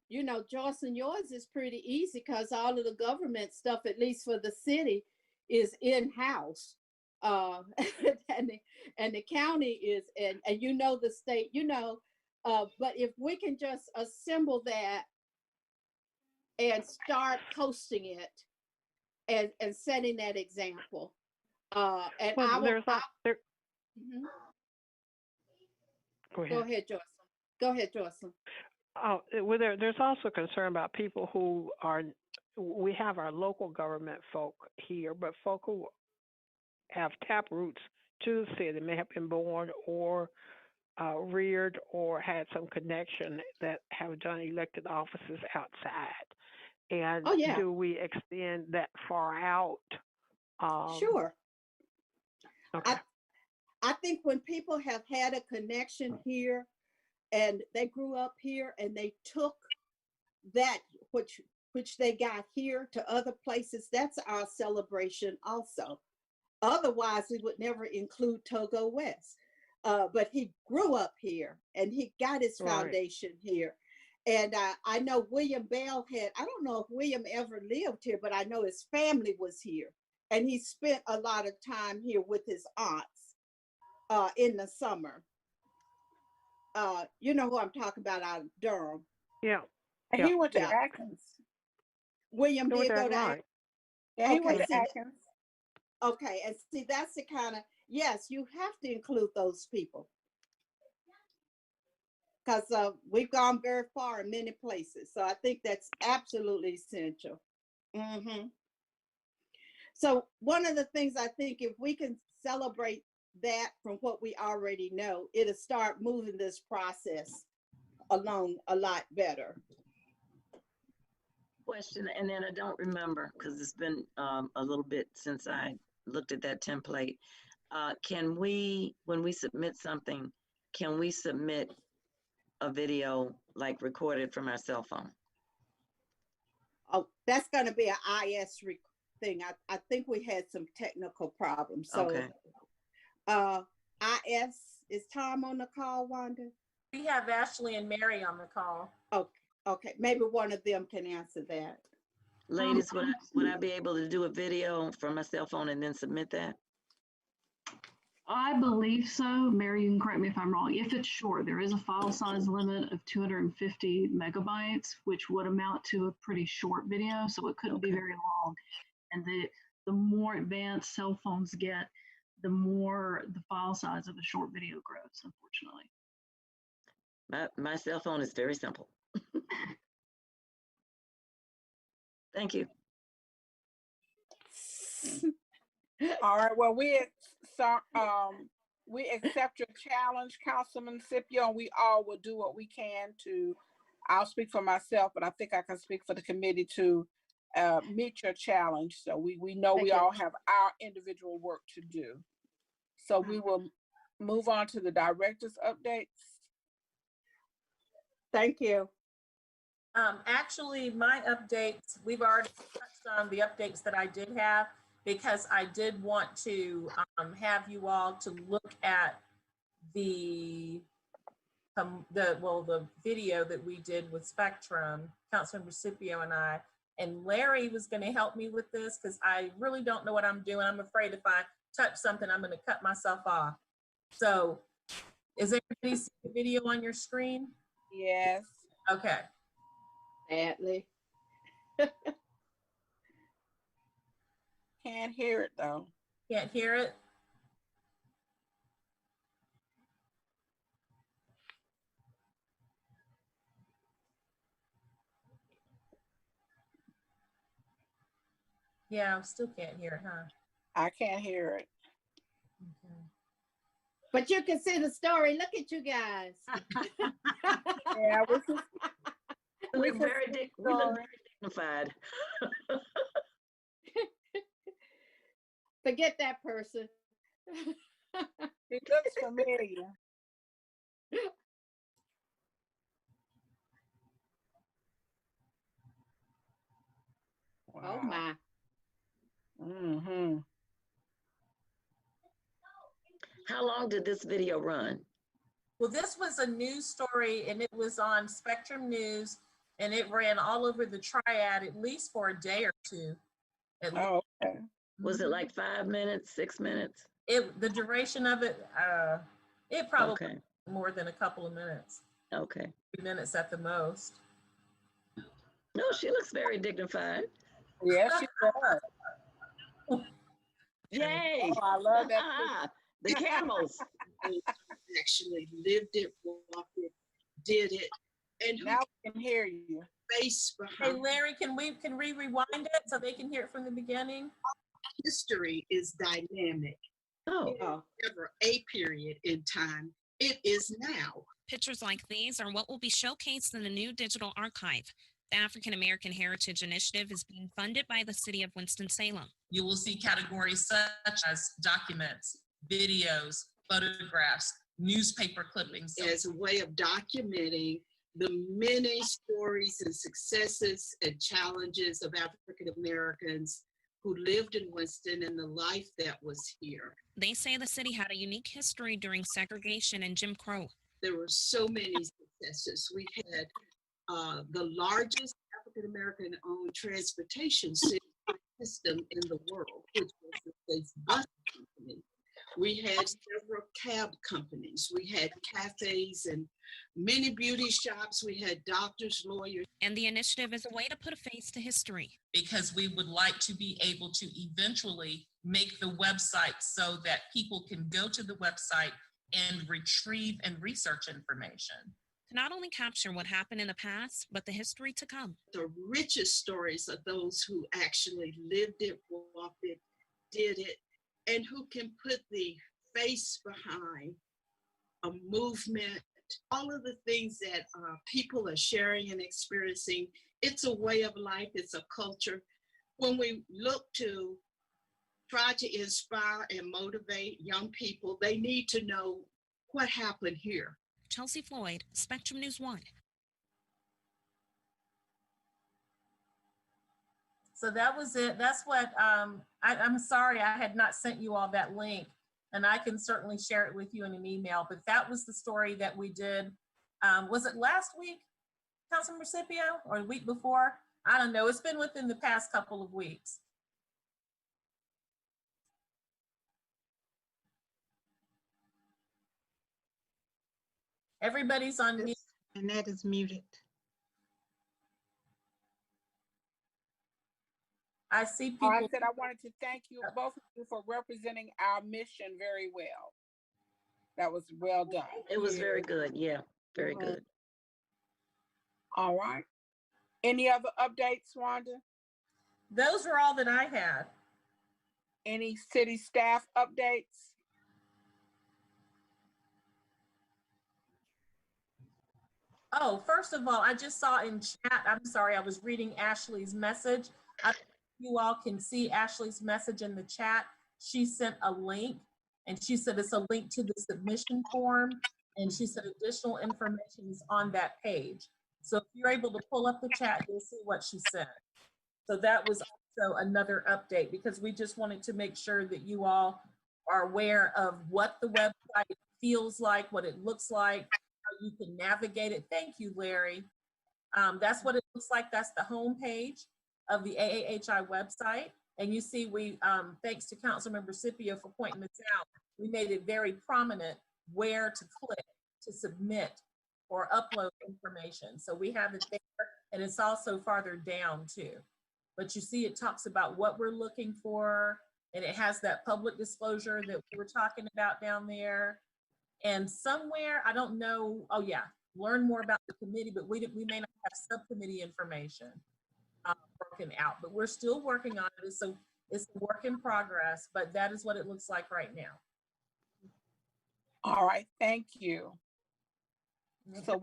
you know, Joycelyn, yours is pretty easy because all of the government stuff, at least for the city, is in-house. And the county is, and you know, the state, you know, but if we can just assemble that and start posting it and setting that example. And well, I will, Go ahead, Joycelyn. Go ahead, Joycelyn. Oh, well, there's also concern about people who are, we have our local government folk here, but folk who have tap roots to the city, may have been born or reared or had some connection that have done elected offices outside. And do we extend that far out? Sure. Okay. I think when people have had a connection here and they grew up here and they took that which they got here to other places, that's our celebration also. Otherwise, we would never include Togo West. But he grew up here and he got his foundation here. And I know William Bell had, I don't know if William ever lived here, but I know his family was here. And he spent a lot of time here with his aunts in the summer. You know who I'm talking about out of Durham. Yeah. And he went to Atkins. William did go to Atkins. Yeah, he went to Atkins. Okay, and see, that's the kind of, yes, you have to include those people. Because we've gone very far in many places. So I think that's absolutely essential. So one of the things I think, if we can celebrate that from what we already know, it'll start moving this process along a lot better. Question, and then I don't remember because it's been a little bit since I looked at that template. Can we, when we submit something, can we submit a video like recorded from our cell phone? Oh, that's going to be an IS thing. I think we had some technical problems. So, IS, is Tom on the call, Wanda? We have Ashley and Mary on the call. Okay. Maybe one of them can answer that. Ladies, would I be able to do a video from my cell phone and then submit that? I believe so. Mary, you can correct me if I'm wrong. If it's short, there is a file size limit of 250 megabytes, which would amount to a pretty short video, so it couldn't be very long. And the more advanced cell phones get, the more the file size of a short video grows, unfortunately. My cell phone is very simple. Thank you. All right. Well, we accept your challenge, Councilman Scipio, and we all will do what we can to, I'll speak for myself, but I think I can speak for the committee to meet your challenge. So we know Thank we you. all have our individual work to do. So we will move on to the director's updates. Thank you. Actually, my updates, we've already touched on the updates that I did have, because I did want to have you all to look at the video that we did with Spectrum, Councilmember Scipio and I. And Larry was going to help me with this because I really don't know what I'm doing. I'm afraid if I touch something, I'm going to cut myself off. So is everybody see the video on your screen? Yes. Okay. Sadly. Can't hear it though. Can't hear it? Yeah, I still can't hear it, huh? I can't hear it. Okay. But you can see the story. Look at you guys. Yeah, We look very dignified. Forget that person. It looks familiar. Oh my. Mm-hmm. How long did this video run? Well, this was a news story and it was on Spectrum News and it ran all over the triad at least for a day or two. Oh, okay. Was it like 5 minutes, 6 minutes? The duration of it, it probably Okay. more than a couple of minutes. Okay. 3 minutes at the most. No, she looks very dignified. Yeah, she does. Yay! Oh, I love that. The camels. Actually lived it, walked it, did it, and who Now we can hear you. face Hey, behind Larry, can we rewind it so they can hear it from the beginning? history is dynamic. Oh. Never a period in time. It is now. Pictures like these are what will be showcased in the new digital archive. The African American Heritage Initiative is being funded by the city of Winston-Salem. You will see categories such as documents, videos, photographs, newspaper clippings. As a way of documenting the many stories and successes and challenges of African Americans who lived in Winston and the life that was here. They say the city had a unique history during segregation and Jim Crow. There were so many successes. We had the largest African American owned transportation system in the world, which was the state's bus company. We had several cab companies. We had cafes and many beauty shops. We had doctors, lawyers. And the initiative is a way to put a face to history. Because we would like to be able to eventually make the website so that people can go to the website and retrieve and research information. To not only capture what happened in the past, but the history to come. The richest stories are those who actually lived it, walked it, did it, and who can put the face behind a movement, all of the things that people are sharing and experiencing. It's a way of life, it's a culture. When we look to try to inspire and motivate young people, they need to know what happened here. Chelsea Floyd, Spectrum News 1. So that was it. That's what, I'm sorry I had not sent you all that link, and I can certainly share it with you in an email, but that was the story that we did. Was it last week, Councilmember Scipio, or the week before? I don't know. It's been within the past couple of weeks. Everybody's on mute. And that is muted. I see people. I said I wanted to thank you, both of you, for representing our mission very well. That was well done. It was very good. Yeah, very good. All right. Any other updates, Wanda? Those are all that I had. Any city staff updates? Oh, first of all, I just saw in chat, I'm sorry, I was reading Ashley's message. I don't know if you all can see Ashley's message in the chat. She sent a link and she said it's a link to the submission form. And she said additional information is on that page. So if you're able to pull up the chat, you'll see what she sent. So that was also another update because we just wanted to make sure that you all are aware of what the website feels like, what it looks like, how you can navigate it. Thank you, Larry. That's what it looks like. That's the home page of the AAHI website. And you see we, thanks to Councilmember Scipio for pointing this out, we made it very prominent where to click to submit or upload information. So we have it there and it's also farther down too. But you see it talks about what we're looking for and it has that public disclosure that we were talking about down there. And somewhere, I don't know, oh yeah, learn more about the committee, but we may not have subcommittee information broken out, but we're still working on it. So it's a work in progress, but that is what it looks like right now. All right, thank you. So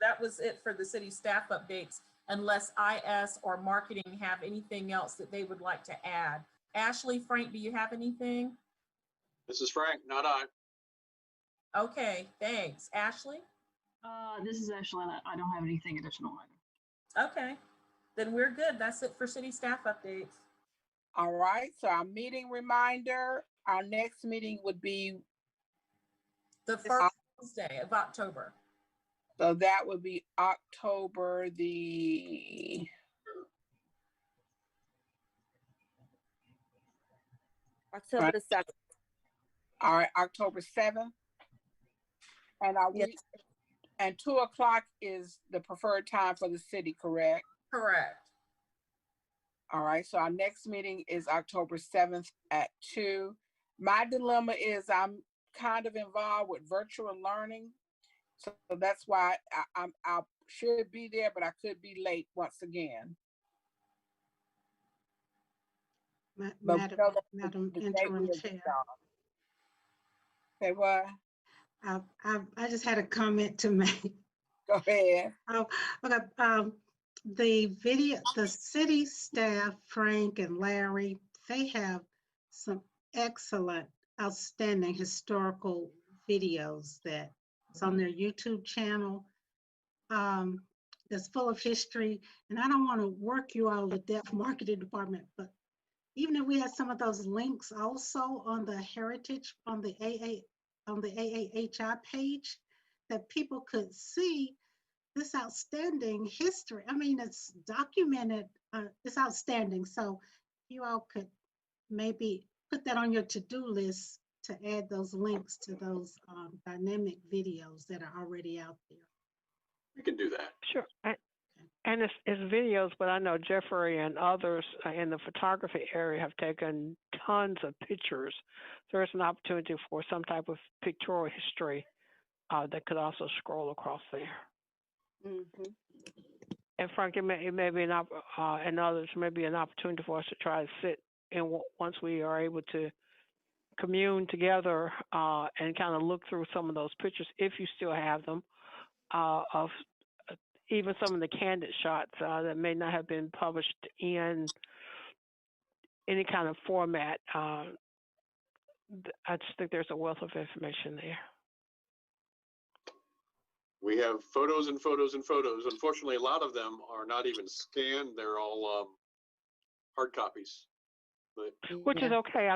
that was it for the city staff updates, unless IS or marketing have anything else that they would like to add. Ashley, Frank, do you have anything? This is Frank, not I. Okay, thanks. Ashley? This is Ashley. I don't have anything additional either. Okay, then we're good. That's it for city staff updates. All right, so our meeting reminder, our next meeting would be the first Tuesday of October. So that would be October the October the 7th. All right, October 7th. And and 2 o'clock is the preferred time for the city, correct? Correct. All right, so our next meeting is October 7th at 2. My dilemma is I'm kind of involved with virtual learning. So that's why I should be there, but I could be late once again. Madam Interim Chair. Say what? I just had a comment to make. Go ahead. Okay. The city staff, Frank and Larry, they have some excellent, outstanding historical videos that's on their YouTube channel. That's full of history. And I don't want to work you all to death, marketing department, but even if we had some of those links also on the heritage, on the AAHI page, that people could see this outstanding history. I mean, it's documented, it's outstanding. So you all could maybe put that on your to-do list to add those links to those dynamic videos that are already out there. We can do that. Sure. And it's videos, but I know Jeffrey and others in the photography area have taken tons of pictures. There's an opportunity for some type of pictorial history that could also scroll across there. Mm-hmm. And Frank, it may be and others may be an opportunity for us to try to sit and once we are able to commune together and kind of look through some of those pictures, if you still have them, of even some of the candid shots that may not have been published in any kind of format. I just think there's a wealth of information there. We have photos and photos and photos. Unfortunately, a lot of them are not even scanned. They're all hard copies. But which is okay.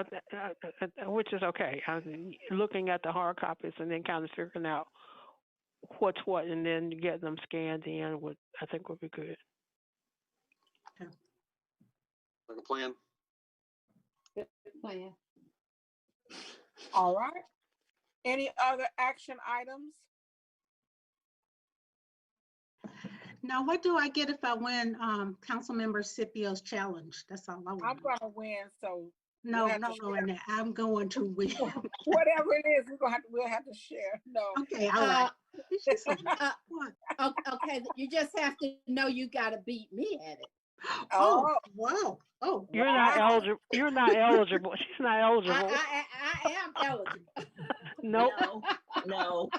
Which is okay. Looking at the hard copies and then kind of figuring out what's what, and then get them scanned in would, I think, would be good. Like a plan. Good plan. All right. Any other action items? Now, what do I get if I win Councilmember Scipio's challenge? That's all I want. I'm gonna win, so no, I'm going to win. Whatever it is, we'll have to share. No. Okay, all right. Okay, you just have to know you gotta beat me at it. Oh, wow. Oh, you're not eligible. You're not eligible. She's not eligible. I am eligible. Nope. No.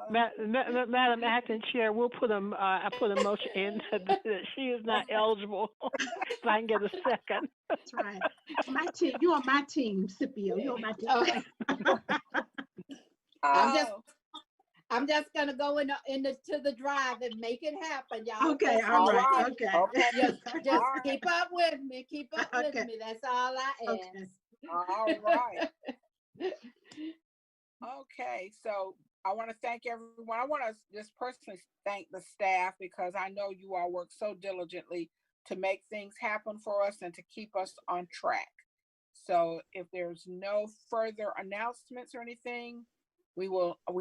Madam Acting Chair, we'll put I put a motion in that she is not eligible. If I can get a second. That's right. My team, you're on my team, Scipio. You're on my team. I'm just gonna go to the drive and make it happen, y'all. Okay, all right. Okay. Just keep up with me. Keep up with me. That's all I ask. Okay. All right. Okay, so I want to thank everyone. I want to just personally thank the staff because I know you all work so diligently to make things happen for us and to keep us on track. So if there's no further announcements or anything, we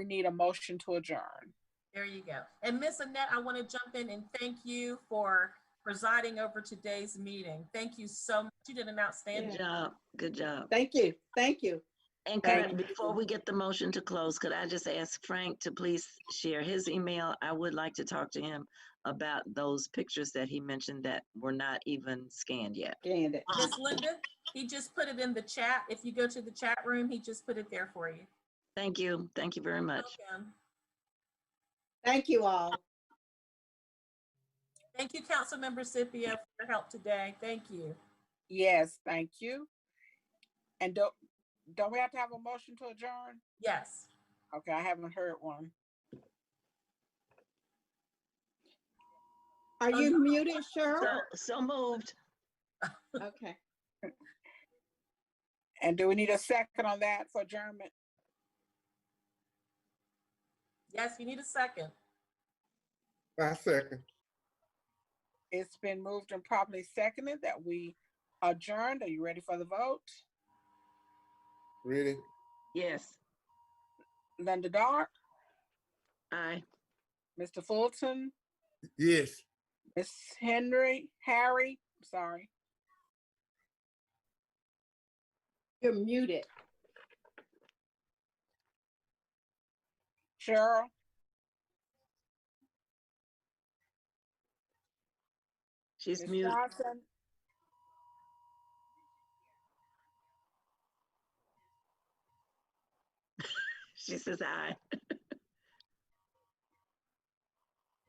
need a motion to adjourn. There you go. And Miss Annette, I want to jump in and thank you for presiding over today's meeting. Thank you so much. You did an outstanding job. Good job. Thank you. Thank you. And before we get the motion to close, could I just ask Frank to please share his email? I would like to talk to him about those pictures that he mentioned that were not even scanned yet. Scanned it. Miss Linda, he just put it in the chat. If you go to the chat room, he just put it there for you. Thank you. Thank you very much. Welcome. Thank you all. Thank you, Councilmember Scipio, for your help today. Thank you. Yes, thank you. And don't we have to have a motion to adjourn? Yes. Okay, I haven't heard one. Are you muted, Cheryl? So moved. Okay. And do we need a second on that for adjournment? Yes, you need a second. I second. It's been moved and properly seconded that we adjourned. Are you ready for the vote? Ready? Yes. Linda Dark? Aye. Mr. Fulton? Yes. Miss Harry, sorry. You're muted. Cheryl? She's Ms. muted. Johnson? She says aye.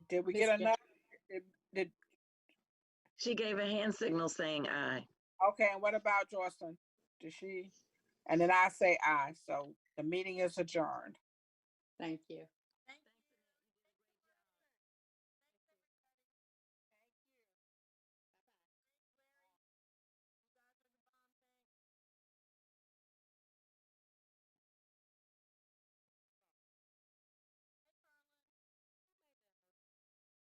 Did we get enough? Did She gave a hand signal saying aye. okay, and what about Joycelyn? Did she? And then I say aye. So the meeting is adjourned. Thank you.